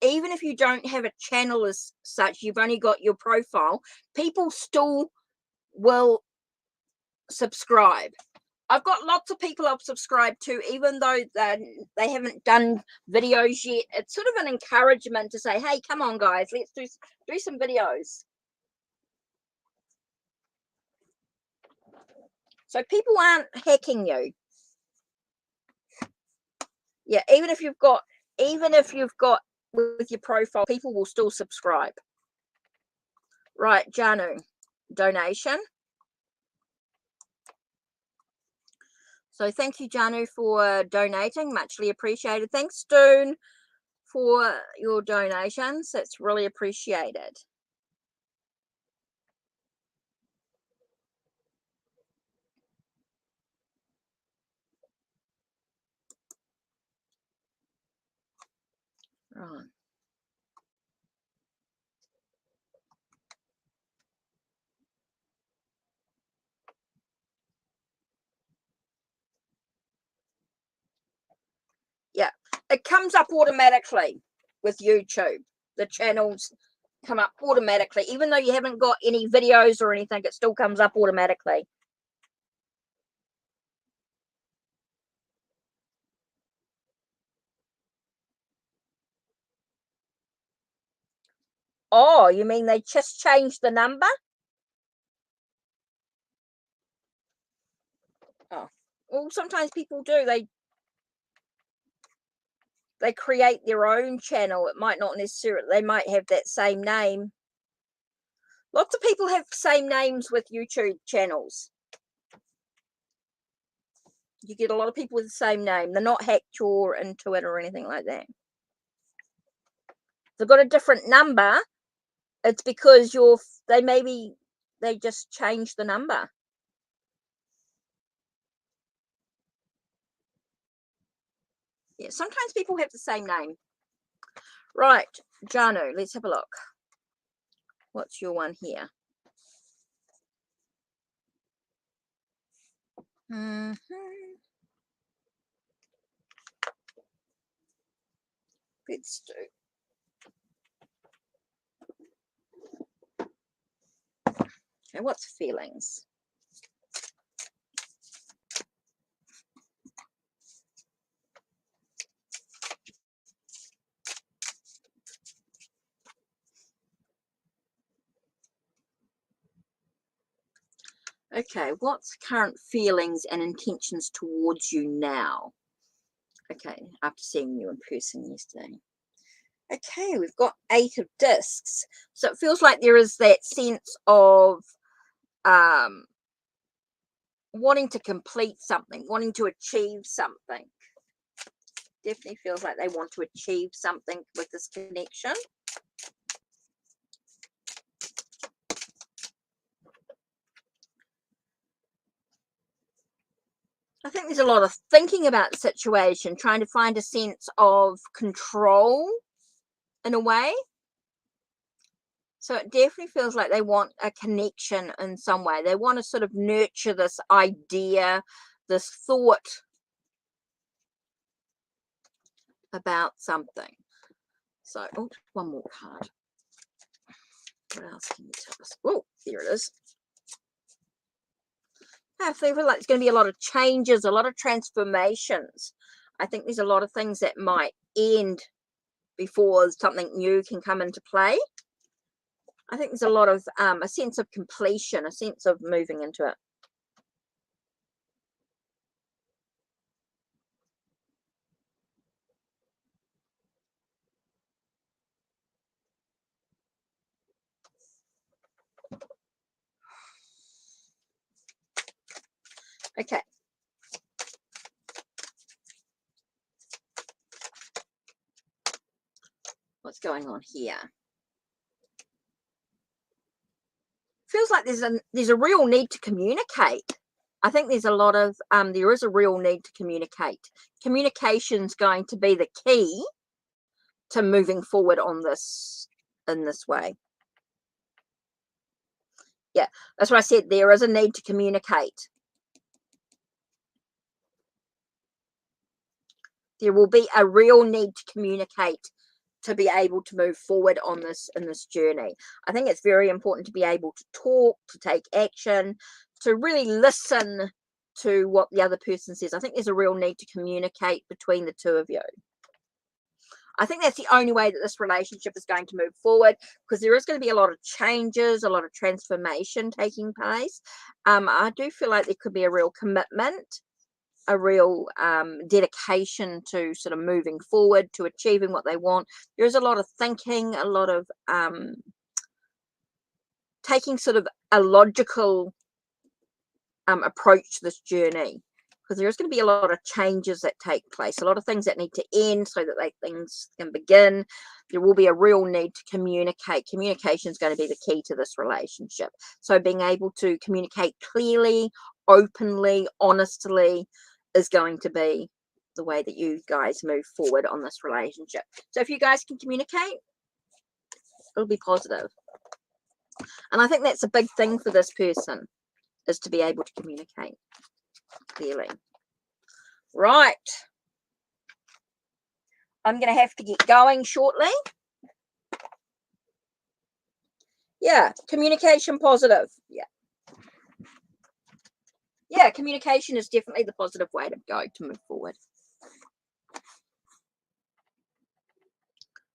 even if you don't have a channel as such, you've only got your profile, people still will subscribe. I've got lots of people I've subscribed to, even though they haven't done videos yet. It's sort of an encouragement to say, hey, come on guys, let's do some videos. So people aren't hacking you. Yeah, even if you've got with your profile, people will still subscribe. Right, Janu, donation. So thank you, Janu, for donating. Muchly appreciated. Thanks, Stoon, for your donations. That's really appreciated. Right. Yeah, it comes up automatically with YouTube. The channels come up automatically. Even though you haven't got any videos or anything, it still comes up automatically. Oh, you mean they just changed the number? Oh, well, sometimes people do. They create their own channel. It might not necessarily, they might have that same name. Lots of people have same names with YouTube channels. You get a lot of people with the same name. They're not hacked or into it or anything like that. They've got a different number. It's because they just changed the number. Yeah, sometimes people have the same name. Right, Janu, let's have a look. What's your one here? Let's do. Okay, what's feelings? Okay, what's current feelings and intentions towards you now? Okay, after seeing you in person yesterday. Okay, we've got 8 of discs. So it feels like there is that sense of wanting to complete something, wanting to achieve something. Definitely feels like they want to achieve something with this connection. I think there's a lot of thinking about the situation, trying to find a sense of control in a way. So it definitely feels like they want a connection in some way. They want to sort of nurture this idea, this thought about something. So, oh, one more card. What else can you tell us? Oh, there it is. I feel like there's going to be a lot of changes, a lot of transformations. I think there's a lot of things that might end before something new can come into play. I think there's a lot of a sense of completion, a sense of moving into it. Okay. What's going on here? Feels like there's a real need to communicate. I think there's a lot of there is a real need to communicate. Communication's going to be the key to moving forward on this in this way. Yeah, that's what I said. There is a need to communicate. There will be a real need to communicate to be able to move forward on this in this journey. I think it's very important to be able to talk, to take action, to really listen to what the other person says. I think there's a real need to communicate between the two of you. I think that's the only way that this relationship is going to move forward, because there is going to be a lot of changes, a lot of transformation taking place. I do feel like there could be a real commitment, a real dedication to sort of moving forward, to achieving what they want. There's a lot of thinking, a lot of taking sort of a logical approach to this journey, because there's going to be a lot of changes that take place, a lot of things that need to end so that things can begin. There will be a real need to communicate. Communication is going to be the key to this relationship. So being able to communicate clearly, openly, honestly is going to be the way that you guys move forward on this relationship. So if you guys can communicate, it'll be positive. And I think that's a big thing for this person, is to be able to communicate clearly. Right. I'm going to have to get going shortly. Yeah, communication positive. Yeah, communication is definitely the positive way to go to move forward.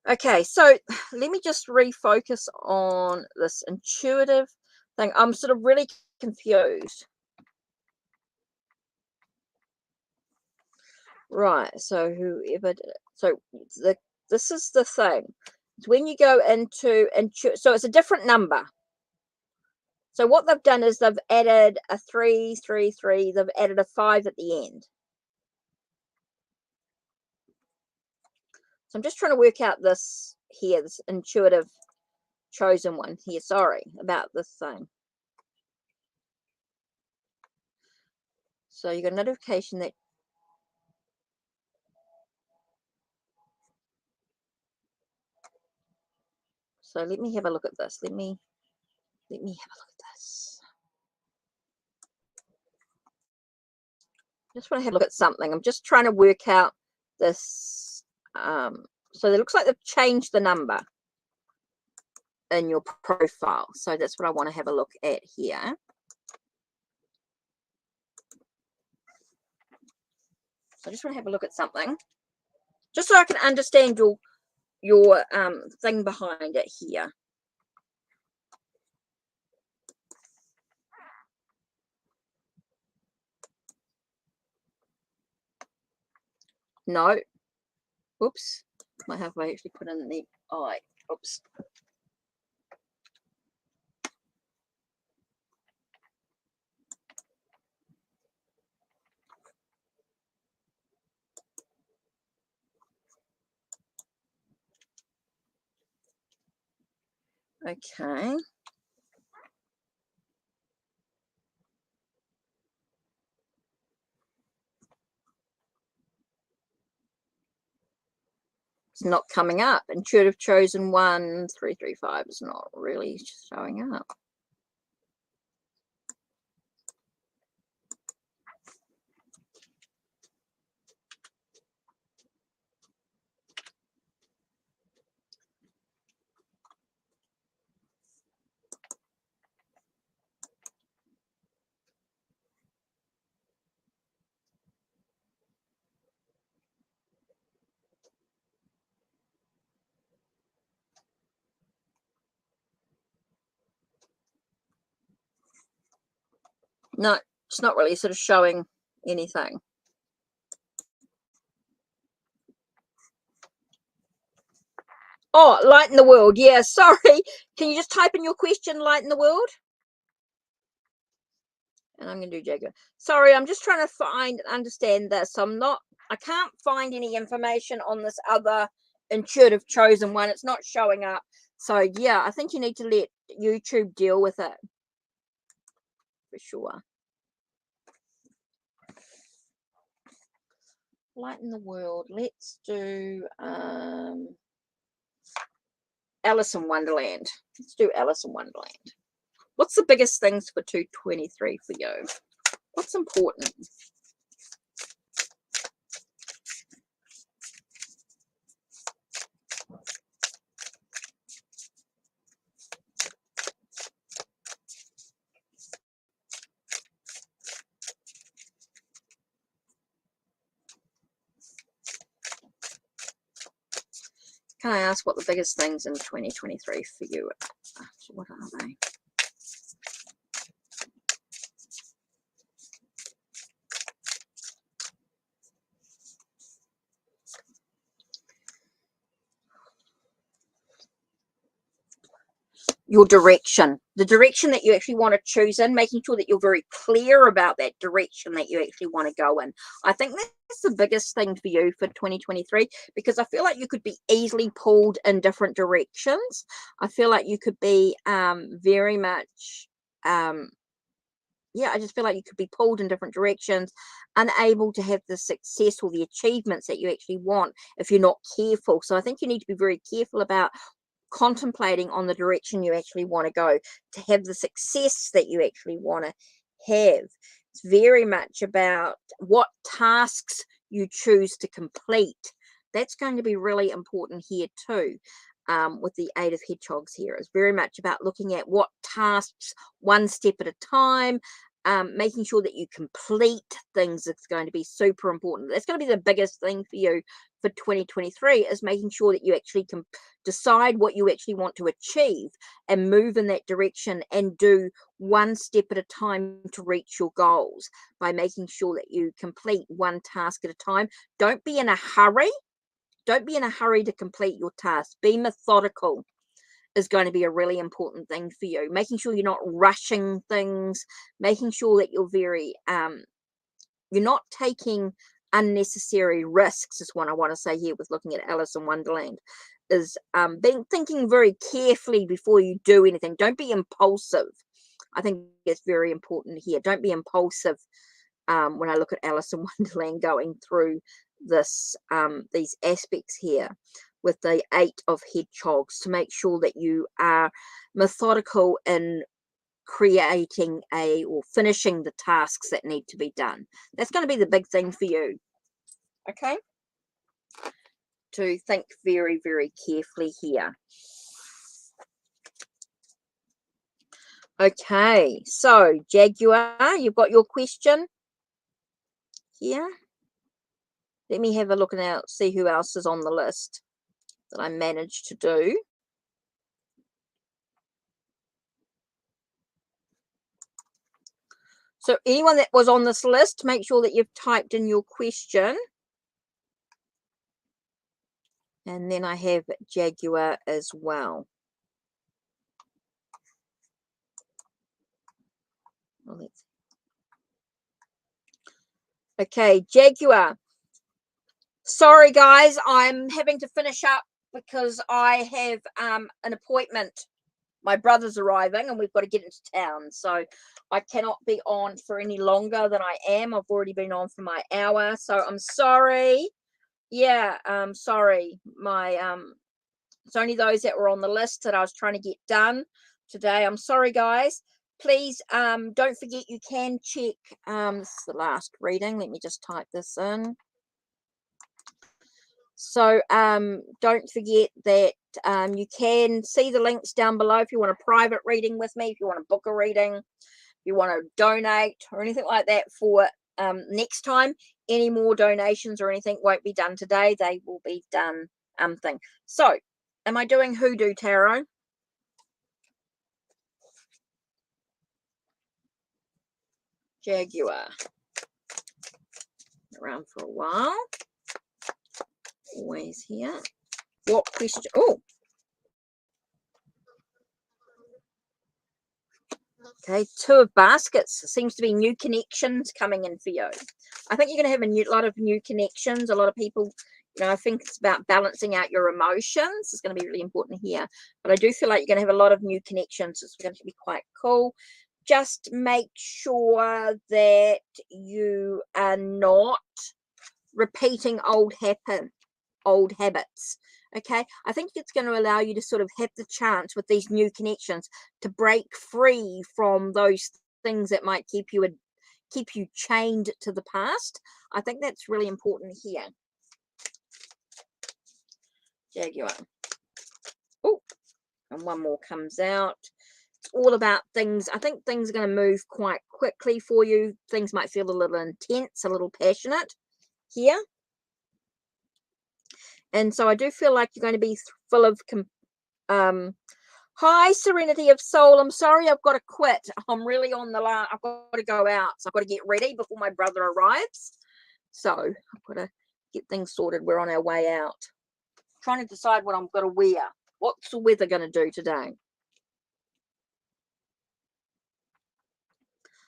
Okay, so let me just refocus on this intuitive thing. I'm sort of really confused. Right, so whoever did it. So this is the thing. It's when you go into so it's a different number. So what they've done is they've added a 333, they've added a 5 at the end. So I'm just trying to work out this here, this intuitive chosen one here. Sorry about this thing. So you got a notification that so let me have a look at this. Let me have a look at this. Just want to have a look at something. I'm just trying to work out this. So it looks like they've changed the number in your profile. So that's what I want to have a look at here. So I just want to have a look at something, just so I can understand your thing behind it here. No. Oops. Might have I actually put in the eye. Oops. Okay. It's not coming up. Intuitive chosen 1, 335 is not really showing up. No, it's not really sort of showing anything. Oh, light in the world. Yeah, sorry. Can you just type in your question, light in the world? And I'm going to do Jaguar. Sorry, I'm just trying to find and understand this. I can't find any information on this other intuitive chosen one. It's not showing up. So yeah, I think you need to let YouTube deal with it. For sure. Light in the world. Let's do Alice in Wonderland. Let's do Alice in Wonderland. What's the biggest things for 223 for you? What's important? Can I ask what the biggest things in 2023 for you are? What are they? Your direction, the direction that you actually want to choose in, making sure that you're very clear about that direction that you actually want to go in. I think that's the biggest thing for you for 2023, because I feel like you could be easily pulled in different directions. I feel like you could be very much yeah, I just feel like you could be pulled in different directions, unable to have the success or the achievements that you actually want if you're not careful. So I think you need to be very careful about contemplating on the direction you actually want to go to have the success that you actually want to have. It's very much about what tasks you choose to complete. That's going to be really important here too. with the 8 of hedgehogs here. It's very much about looking at what tasks one step at a time, making sure that you complete things. It's going to be super important. That's going to be the biggest thing for you for 2023, is making sure that you actually can decide what you actually want to achieve and move in that direction, and do one step at a time to reach your goals by making sure that you complete one task at a time. Don't be in a hurry. Don't be in a hurry to complete your task. Be methodical is going to be a really important thing for you. Making sure you're not rushing things, making sure that you're very, you're not taking unnecessary risks, is what I want to say here with looking at Alice in Wonderland, is thinking very carefully before you do anything. Don't be impulsive. I think it's very important here. Don't be impulsive when I look at Alice in Wonderland going through this, these aspects here with the 8 of hedgehogs, to make sure that you are methodical in creating or finishing the tasks that need to be done. That's going to be the big thing for you. Okay, to think very, very carefully here. Okay, so Jaguar, you've got your question here. Let me have a look and see who else is on the list that I managed to do. So anyone that was on this list, make sure that you've typed in your question. And then I have Jaguar as well. Okay, Jaguar. Sorry, guys, I'm having to finish up because I have an appointment. My brother's arriving and we've got to get into town. So I cannot be on for any longer than I am. I've already been on for my hour. So I'm sorry. Yeah, sorry. It's only those that were on the list that I was trying to get done today. I'm sorry, guys. Please don't forget, you can check, this is the last reading. Let me just type this in. So don't forget that you can see the links down below if you want a private reading with me, if you want to book a reading, if you want to donate or anything like that for next time. Any more donations or anything won't be done today. They will be done So am I doing Hoodoo Tarot? Jaguar. Around for a while. Always here. What question? Oh. Okay, 2 of baskets. Seems to be new connections coming in for you. I think you're going to have a lot of new connections. A lot of people, you know, I think it's about balancing out your emotions. It's going to be really important here. But I do feel like you're going to have a lot of new connections. It's going to be quite cool. Just make sure that you are not repeating old habits. Okay, I think it's going to allow you to sort of have the chance with these new connections to break free from those things that might keep you chained to the past. I think that's really important here. Jaguar. Oh, and one more comes out. It's all about things. I think things are going to move quite quickly for you. Things might feel a little intense, a little passionate here. And so I do feel like you're going to be full of hi, Serenity of Soul. I'm sorry, I've got to quit. I'm really on the line. I've got to go out. So I've got to get ready before my brother arrives. So I've got to get things sorted. We're on our way out. Trying to decide what I'm going to wear. What's the weather going to do today?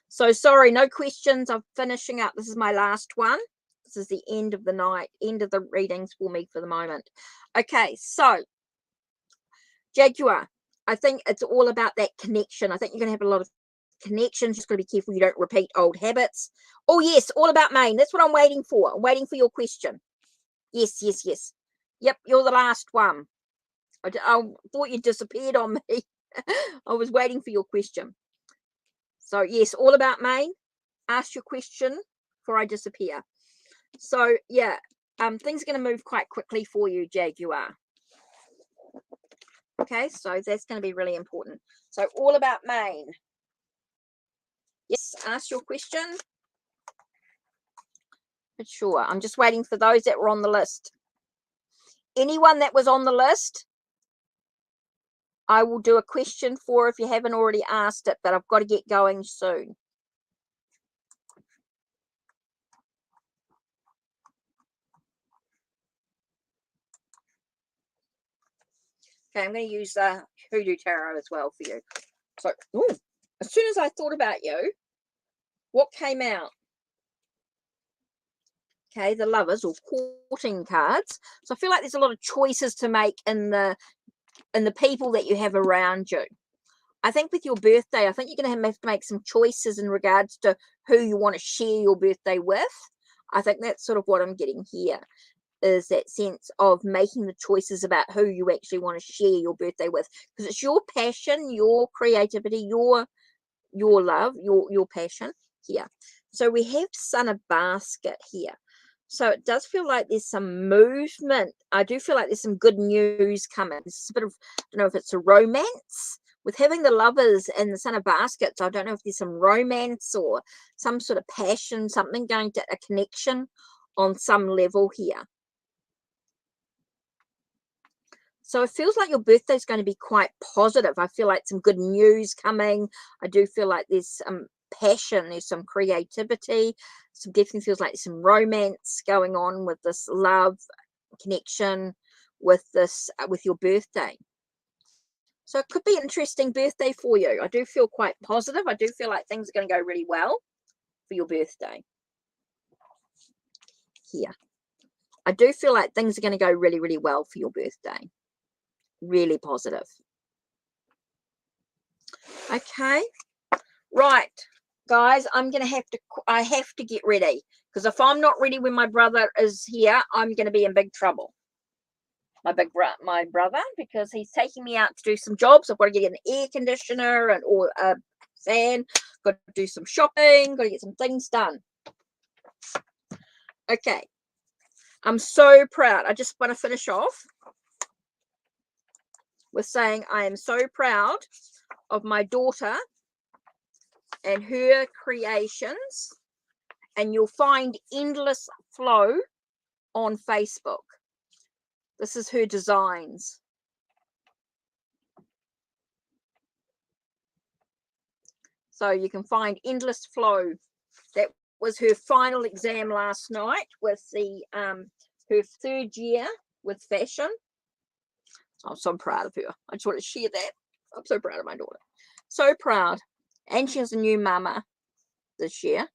So sorry, no questions. I'm finishing up. This is my last one. This is the end of the night, end of the readings for me for the moment. Okay, so Jaguar, I think it's all about that connection. I think you're going to have a lot of connections. Just got to be careful you don't repeat old habits. Oh, yes, all about Maine. That's what I'm waiting for. I'm waiting for your question. Yes, yes, yes. Yep, you're the last one. I thought you disappeared on me. I was waiting for your question. So, yes, all about Maine. Ask your question before I disappear. So, yeah, things are going to move quite quickly for you, Jaguar. Okay, so that's going to be really important. So all about Maine. Yes, ask your question. But sure, I'm just waiting for those that were on the list. Anyone that was on the list, I will do a question for if you haven't already asked it, but I've got to get going soon. Okay, I'm going to use Hoodoo Tarot as well for you. So, ooh, as soon as I thought about you, what came out? Okay, the Lovers or courting cards. So I feel like there's a lot of choices to make in the people that you have around you. I think with your birthday, I think you're going to have to make some choices in regards to who you want to share your birthday with. I think that's sort of what I'm getting here, is that sense of making the choices about who you actually want to share your birthday with, because it's your passion, your creativity, your love, your passion here. So we have Sun of Basket here. So it does feel like there's some movement. I do feel like there's some good news coming. It's a bit of, I don't know if it's a romance. With having the Lovers and the Sun of Baskets, I don't know if there's some romance or some sort of passion, something going to a connection on some level here. So it feels like your birthday is going to be quite positive. I feel like some good news coming. I do feel like there's some passion, there's some creativity. So definitely feels like some romance going on with this love connection with this, with your birthday. So it could be an interesting birthday for you. I do feel quite positive. I do feel like things are going to go really well for your birthday. Here. I do feel like things are going to go really, really well for your birthday. Really positive. Okay. Right. Guys, I have to get ready, because if I'm not ready when my brother is here, I'm going to be in big trouble. My brother, because he's taking me out to do some jobs. I've got to get an air conditioner and or a fan. Got to do some shopping. Got to get some things done. Okay. I'm so proud. I just want to finish off with saying I am so proud of my daughter and her creations. And you'll find Endless Flow on Facebook. This is her designs. So you can find Endless Flow. That was her final exam last night with the her 3rd year with fashion. I'm so proud of her. I just want to share that. I'm so proud of my daughter. So proud. And she has a new mama this year.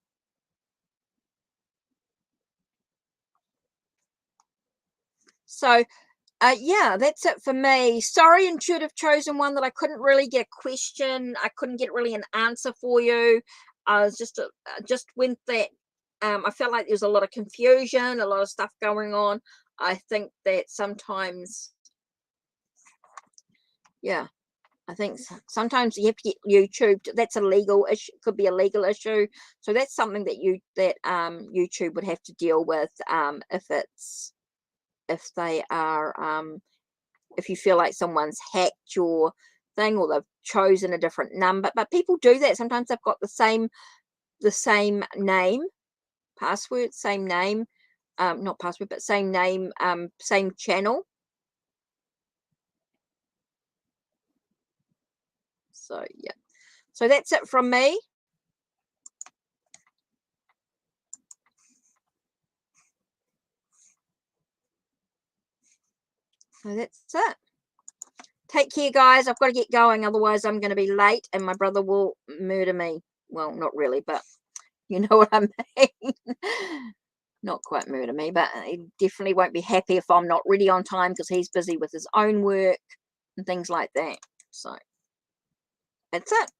So yeah, that's it for me. Sorry, Intuitive Chosen One, that I couldn't really get a question. I couldn't get really an answer for you. I was just went that. I felt like there's a lot of confusion, a lot of stuff going on. I think that sometimes, yeah, I think sometimes you have to get YouTube. That's a legal issue. Could be a legal issue. So that's something that YouTube would have to deal with if they are if you feel like someone's hacked your thing or they've chosen a different number. But people do that. Sometimes they've got the same name, password, same name, not password, but same name, same channel. So yeah. So that's it from me. So that's it. Take care, guys. I've got to get going. Otherwise, I'm going to be late and my brother will murder me. Well, not really, but you know what I mean. Not quite murder me, but he definitely won't be happy if I'm not ready on time, because he's busy with his own work and things like that. So that's it.